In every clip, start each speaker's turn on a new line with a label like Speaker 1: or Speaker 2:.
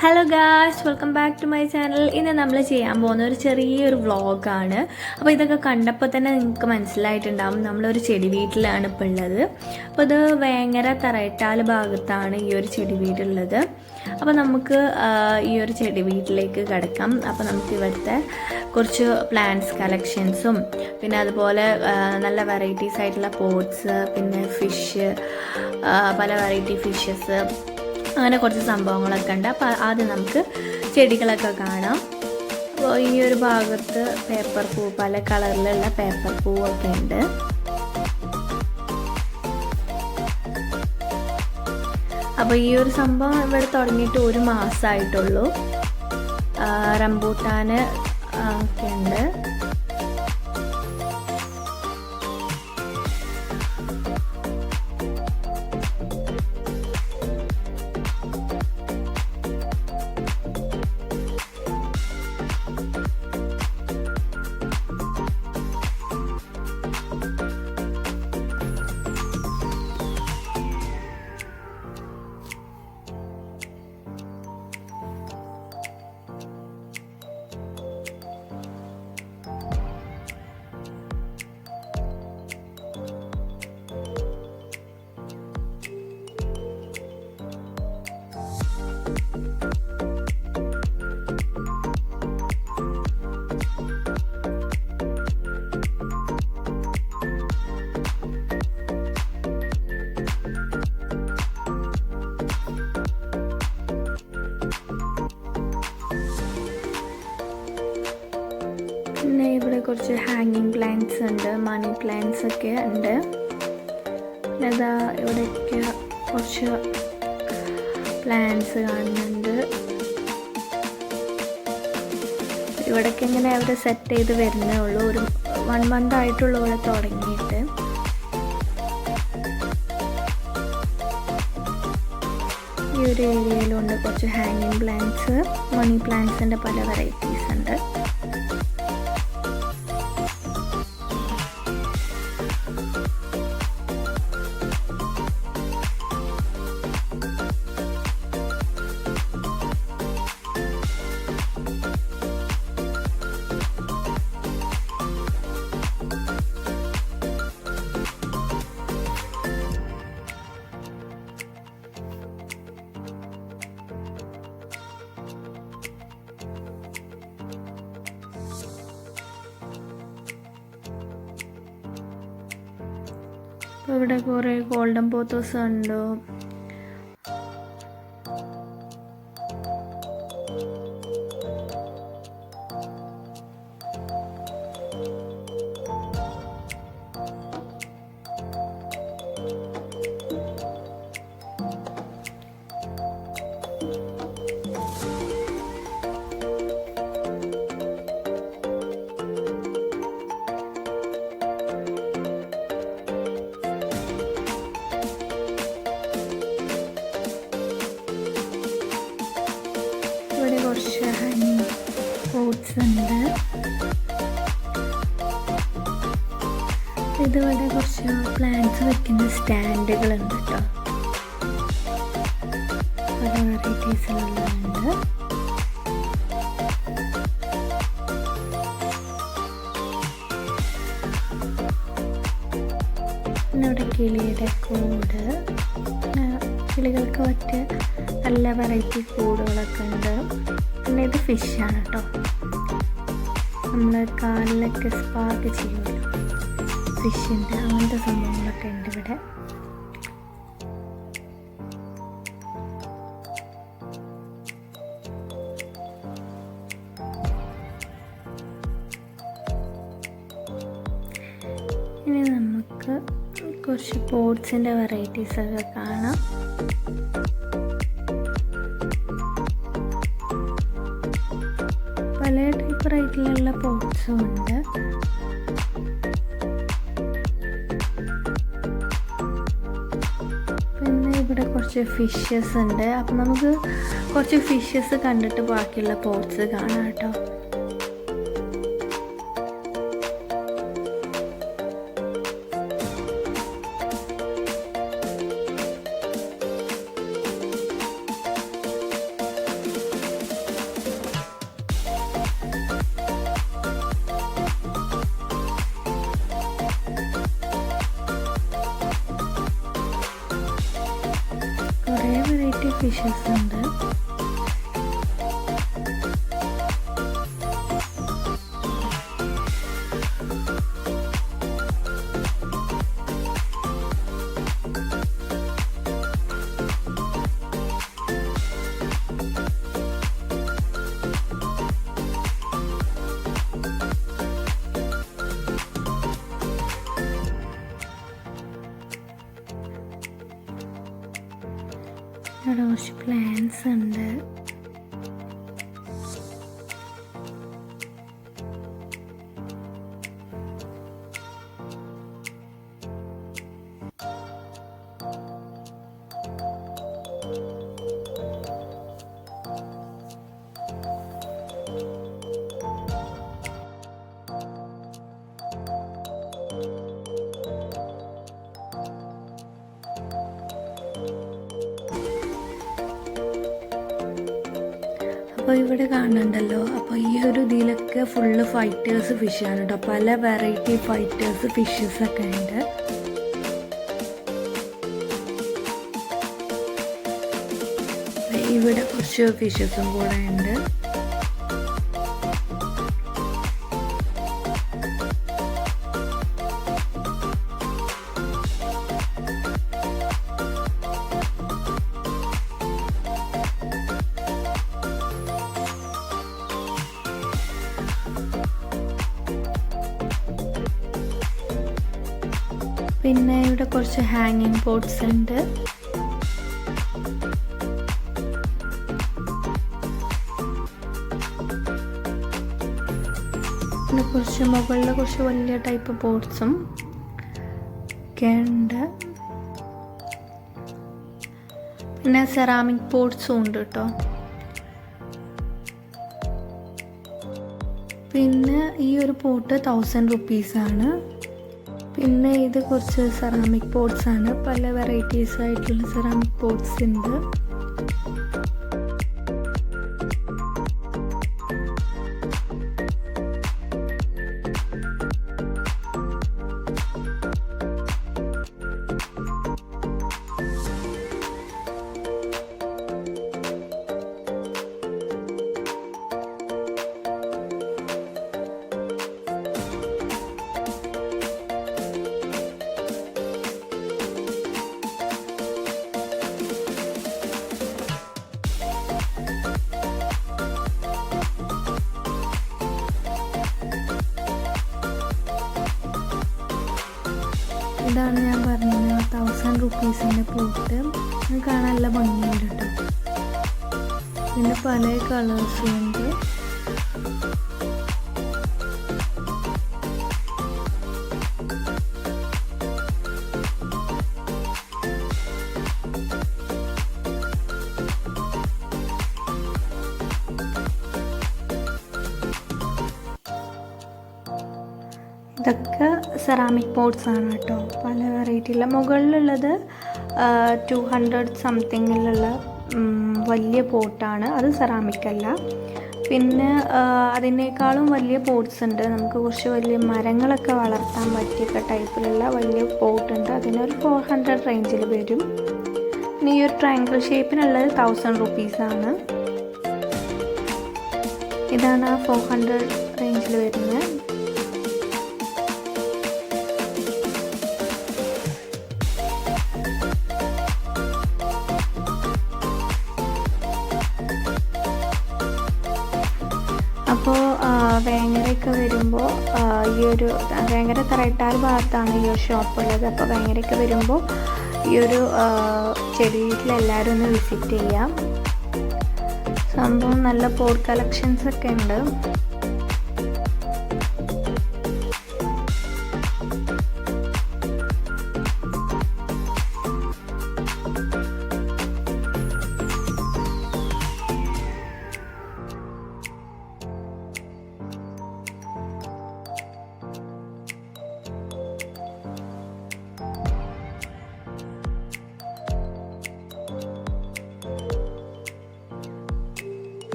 Speaker 1: Hello guys, welcome back to my channel. ഇന്ന് നമ്മൾ ചെയ്യാൻ പോകുന്ന ഒരു ചെറിയൊരു വ്ളോഗാണ്. അപ്പോൾ ഇതൊക്കെ കണ്ടപ്പോൾ തന്നെ നിങ്ങൾക്ക് മനസ്സിലായിട്ടുണ്ടാകും നമ്മളൊരു ചെടി വീട്ടിലാണ് ഇപ്പോൾ ഉള്ളത്. അപ്പോൾ ഇത് വേങ്ങര തറയിട്ടാൽ ഭാഗത്താണ് ഈ ഒരു ചെടി വീടുള്ളത്. അപ്പോൾ നമുക്ക് ഈ ഒരു ചെടി വീട്ടിലേക്ക് കിടക്കാം. അപ്പോൾ നമുക്ക് ഇവിടുത്തെ കുറച്ച് പ്ലാന്റ്സ് കളക്ഷൻസും പിന്നെ അതുപോലെ നല്ല വെറൈറ്റീസ് ആയിട്ടുള്ള പോട്ട്സ്, പിന്നെ ഫിഷ്, പല വെറൈറ്റി ഫിഷസ്, അങ്ങനെ കുറച്ച് സംഭവങ്ങളൊക്കെ ഉണ്ട്. അപ്പോൾ ആദ്യം നമുക്ക് ചെടികളൊക്കെ കാണാം. അപ്പോൾ ഈ ഒരു ഭാഗത്ത് പേപ്പർ പൂ, പല കളറിലുള്ള പേപ്പർ പൂവൊക്കെ ഉണ്ട്. അപ്പോൾ ഈ ഒരു സംഭവം ഇവിടെ തുടങ്ങിയിട്ട് 1 മാസമായിട്ടുള്ളൂ. റംബൂട്ടാൻ ഒക്കെ ഉണ്ട്. പിന്നെ ഇവിടെ കുറച്ച് ഹാങ്ങിങ് പ്ലാന്റ്സ് ഉണ്ട്, മണി പ്ലാന്റ്സ് ഒക്കെ ഉണ്ട്. പിന്നെ ഇതാ ഇവിടെയൊക്കെ കുറച്ച് പ്ലാന്റ്സ് കാണുന്നുണ്ട്. ഇവിടേക്ക് ഇങ്ങനെ അവർ സെറ്റ് ചെയ്ത് വരുന്നേ ഉള്ളൂ. ഒരു 1 മന്ത് ആയിട്ടുള്ളൂ ഇവിടെ തുടങ്ങിയിട്ട്. ഈ ഒരു ഏരിയയിലുണ്ട് കുറച്ച് ഹാങ്ങിങ് പ്ലാന്റ്സ്, മണി പ്ലാന്റ്സിൻ്റെ പല വെറൈറ്റീസ് ഉണ്ട്. ഇവിടെ കുറേ ഗോൾഡൻ പോത്തോസ് ഉണ്ട്. ഇവിടെ കുറച്ച് ഹാങ്ങിങ് പോട്ട്സ് ഉണ്ട്. ഇതിവിടെ കുറച്ച് പ്ലാന്റ്സ് വെക്കുന്ന സ്റ്റാൻഡുകളുണ്ട് കേട്ടോ. പല വെറൈറ്റീസിലുള്ളതുണ്ട്. പിന്നെ ഇവിടെ കിളിയുടെ കൂട്, കിളികൾക്ക് പറ്റിയ നല്ല വെറൈറ്റി കൂടുകളൊക്കെ ഉണ്ട്. പിന്നെ ഇത് ഫിഷാണ് കേട്ടോ. നമ്മൾ കാലിലൊക്കെ സ്പാർക്ക് ചെയ്യുമല്ലോ, ഫിഷിൻ്റെ അങ്ങനത്തെ സംഭവങ്ങളൊക്കെ ഉണ്ട് ഇവിടെ. ഇനി നമുക്ക് കുറച്ച് പോട്ട്സിൻ്റെ വെറൈറ്റീസൊക്കെ കാണാം. പല ടൈപ്പ് റേറ്റിലുള്ള പോട്ട്സും ഉണ്ട്. പിന്നെ ഇവിടെ കുറച്ച് ഫിഷസ് ഉണ്ട്. അപ്പം നമുക്ക് കുറച്ച് ഫിഷസ് കണ്ടിട്ട് ബാക്കിയുള്ള പോട്ട്സ് കാണാം കേട്ടോ. ഫിഷസ് ഉണ്ട്. ഇവിടെ കുറച്ച് പ്ലാന്റ്സ് ഉണ്ട്. അപ്പോൾ ഇവിടെ കാണുന്നുണ്ടല്ലോ, അപ്പോൾ ഈ ഒരു ഇതിലൊക്കെ ഫുള്ള് ഫൈറ്റേഴ്സ് ഫിഷാണ് കേട്ടോ. പല വെറൈറ്റി ഫൈറ്റേഴ്സ് ഫിഷസ് ഒക്കെ ഉണ്ട്. ഇവിടെ കുറച്ച് ഫിഷസും കൂടെ ഉണ്ട്. പിന്നെ ഇവിടെ കുറച്ച് ഹാങ്ങിങ് പോട്ട്സ് ഉണ്ട്. പിന്നെ കുറച്ച് മുകളിൽ കുറച്ച് വലിയ ടൈപ്പ് പോട്ട്സും ഒക്കെ ഉണ്ട്. പിന്നെ സെറാമിക് പോട്ട്സും ഉണ്ട് കേട്ടോ. പിന്നെ ഈ ഒരു പോട്ട് 1000 റുപ്പീസാണ്. പിന്നെ ഇത് കുറച്ച് സെറാമിക് പോട്ട്സ് ആണ്. പല വെറൈറ്റീസ് ആയിട്ടുള്ള സെറാമിക് പോട്ട്സ് ഉണ്ട്. ഇതാണ് ഞാൻ പറഞ്ഞത് 1000 റുപ്പീസിൻ്റെ പോട്ട്. കാണാൻ നല്ല ഭംഗിയുണ്ട് കേട്ടോ. പിന്നെ പല കളേഴ്സും ഉണ്ട്. ഇതൊക്കെ സെറാമിക് പോട്ട്സ് ആണ് കേട്ടോ. പല വെറൈറ്റിയുള്ള മുകളിലുള്ളത് 200 സംതിങ്ങിലുള്ള വലിയ പോട്ടാണ്. അത് സെറാമിക് അല്ല. പിന്നെ അതിനേക്കാളും വലിയ പോട്ട്സ് ഉണ്ട്. നമുക്ക് കുറച്ച് വലിയ മരങ്ങളൊക്കെ വളർത്താൻ പറ്റിയ ടൈപ്പിലുള്ള വലിയ പോട്ടുണ്ട്. അതിനൊരു 400 റേഞ്ചിൽ വരും. പിന്നെ ഈ ഒരു ട്രയാങ്കിൾ ഷേപ്പിനുള്ളത് 1000 റുപ്പീസാണ്. ഇതാണ് 400 റേഞ്ചിൽ വരുന്നത്. അപ്പോൾ വേങ്ങരയൊക്കെ വരുമ്പോൾ ഈ ഒരു വേങ്ങര തറയിട്ടാൽ ഭാഗത്താണ് ഈ ഒരു ഷോപ്പ് ഉള്ളത്. അപ്പോൾ വേങ്ങരയൊക്കെ വരുമ്പോൾ ഈ ഒരു ചെടി വീട്ടിലെല്ലാവരും ഒന്ന് വിസിറ്റ് ചെയ്യാം. സംഭവം നല്ല പോട്ട് കളക്ഷൻസ് ഒക്കെ ഉണ്ട്.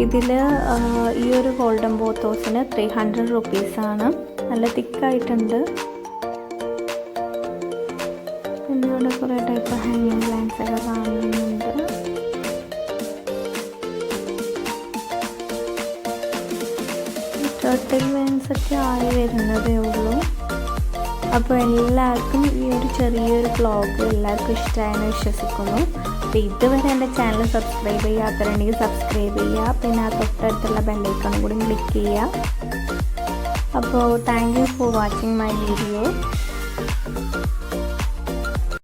Speaker 1: ഇതിൽ ഈ ഒരു ഗോൾഡൻ പോത്തോസിന് 300 റുപ്പീസാണ്. നല്ല തിക്കായിട്ടുണ്ട്. പിന്നെ ഇവിടെ കുറേ ടൈപ്പ് ഹാങ്ങിങ് പ്ലാന്റ്സ് ഒക്കെ കാണുന്നുണ്ട്. ടർട്ടിൽ വെയിൻസൊക്കെ ആയി വരുന്നതേ ഉള്ളൂ. അപ്പോൾ എല്ലാവർക്കും ഈ ഒരു ചെറിയൊരു വ്ളോഗ് എല്ലാവർക്കും ഇഷ്ടമായെന്ന് വിശ്വസിക്കുന്നു. അപ്പോൾ ഇതുവരെ എൻ്റെ ചാനൽ സബ്സ്ക്രൈബ് ചെയ്യാത്തവരുണ്ടെങ്കിൽ സബ്സ്ക്രൈബ് ചെയ്യുക. പിന്നെ ആ തൊട്ടടുത്തുള്ള ബെല്ലൈക്കണും കൂടി ക്ലിക്ക് ചെയ്യുക. അപ്പോൾ thank you for watching my video.